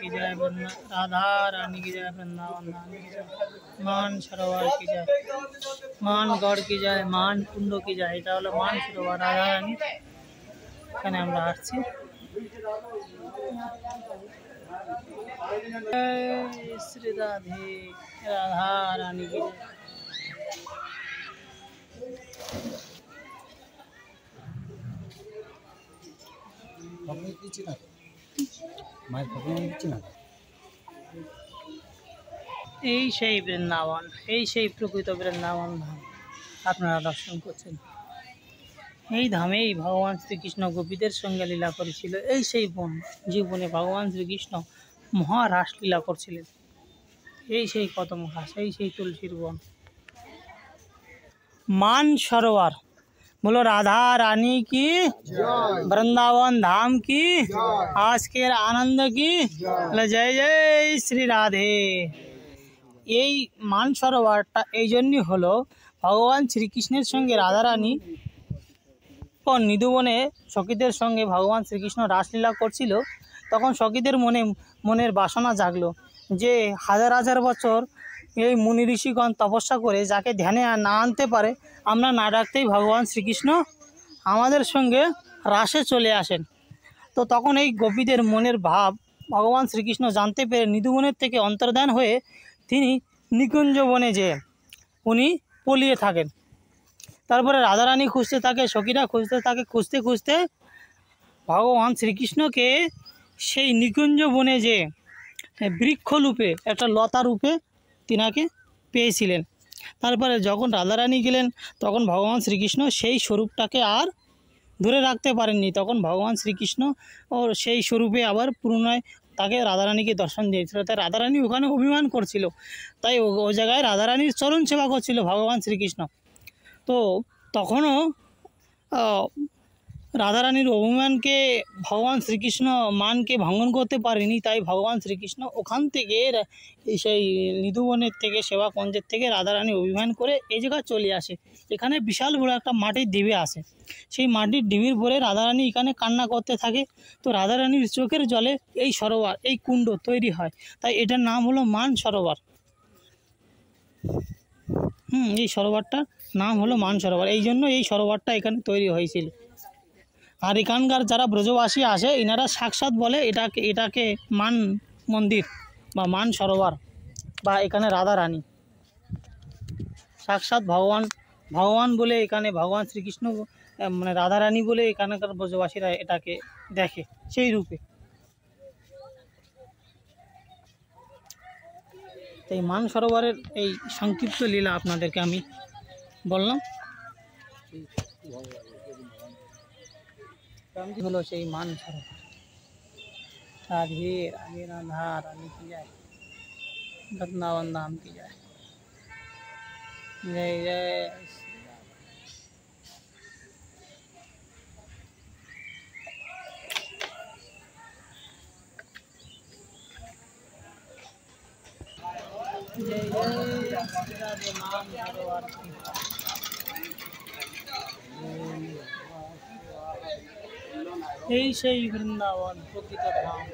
की जय, राधा रानी की जय, वृंदावन धाम की जय, मान सरोवर की जय, मानगढ़ की जय, मान कुंड की जय। এটা হলো মান সরোবর রাধা রানী। এখানে আমরা আসছি। जय श्री राधे, राधा रानी की जय। এই সেই বৃন্দাবন, এই সেই প্রকৃত বৃন্দাবন ধাম আপনারা দর্শন করছেন। এই ধামেই ভগবান শ্রীকৃষ্ণ গোপীদের সঙ্গে লীলা করেছিল। এই সেই বন, যে বনে ভগবান শ্রীকৃষ্ণ মহারাস লীলা করছিলেন। এই সেই কদম ঘাস, এই সেই তুলসীর বন। মান সরোवर बोलो राधा रानी की, वृंदावन धाम की, आज के आनंद की जय जय श्री राधे। এই মান সরোবরটা এই জন্যই হলো, ভগবান শ্রীকৃষ্ণের সঙ্গে রাধা রানী নিধুবনে সখীদের সঙ্গে ভগবান শ্রীকৃষ্ণ রাসলীলা করছিল। তখন সখীদের মনের বাসনা জাগলো যে হাজার হাজার বছর এই মুনি ঋষিগণ তপস্যা করে যাকে ধ্যানে না আনতে পারে, আমরা না ডাকতেই ভগবান শ্রীকৃষ্ণ আমাদের সঙ্গে রাসে চলে আসেন। তো তখন এই গোপীদের মনের ভাব ভগবান শ্রীকৃষ্ণ জানতে পেরে নিধুবনের থেকে অন্তর্ধান হয়ে তিনি নিকুঞ্জ বনে যেয়ে উনি পলিয়ে থাকেন। তারপরে রাধারানী খুঁজতে থাকে, সখীরা খুঁজতে থাকে, খুঁজতে খুঁজতে ভগবান শ্রীকৃষ্ণকে সেই নিকুঞ্জ বনে যে বৃক্ষরূপে একটা লতা রূপে তিনাকে পেয়েছিলেন। তারপরে যখন রাধারানী গেলেন তখন ভগবান শ্রীকৃষ্ণ সেই স্বরূপটাকে আর ধরে রাখতে পারেননি। তখন ভগবান শ্রীকৃষ্ণ ও সেই স্বরূপে আবার পুনরায় তাকে রাধারানীকে দর্শন দিয়েছিল। তাই রাধারানী ওখানে অভিমান করছিল, তাই ওই জায়গায় রাধারানীর চরণ সেবা করছিল ভগবান শ্রীকৃষ্ণ। তো তখনও রাধারানীর অভিমানকে ভগবান শ্রীকৃষ্ণ মানকে ভঙ্গন করতে পারেনি। তাই ভগবান শ্রীকৃষ্ণ ওখান থেকে সেই নিধুবনের থেকে সেবা কুঞ্জের থেকে রাধারানী অভিমান করে এই জায়গায় চলে আসে। এখানে বিশাল বড় একটা মাটির ঢিবি আছে। সেই মাটির ঢিবির ভরে রাধারানী এখানে কান্না করতে থাকে। তো রাধারানীর চোখের জলে এই সরোবর, এই কুণ্ড তৈরি হয়। তাই এটার নাম হলো মান সরোবর। এই সরোবরটার নাম হলো মান সরোবর। এই জন্য এই সরোবরটা এখানে তৈরি হয়েছিল। আর এখানকার যারা ব্রজবাসী আসে এনারা সাক্ষাৎ বলে এটাকে মান মন্দির বা মান সরোবর, বা এখানে রাধা রানী সাক্ষাৎ ভগবান বলে এখানে ভগবান শ্রীকৃষ্ণ মানে রাধা রানী বলে এখানকার ব্রজবাসীরা এটাকে দেখে সেই রূপে। এই মান সরোবরের এই সংক্ষিপ্ত লীলা আপনাদেরকে আমি বললাম। হলো সেই মান সরোবর। राधे राधे, राधा रानी की जय, वृंदावन धाम की जय, जय जय जय जय राधे मान सरोवर की। এই সেই বৃন্দাবন প্রকৃত ধাম।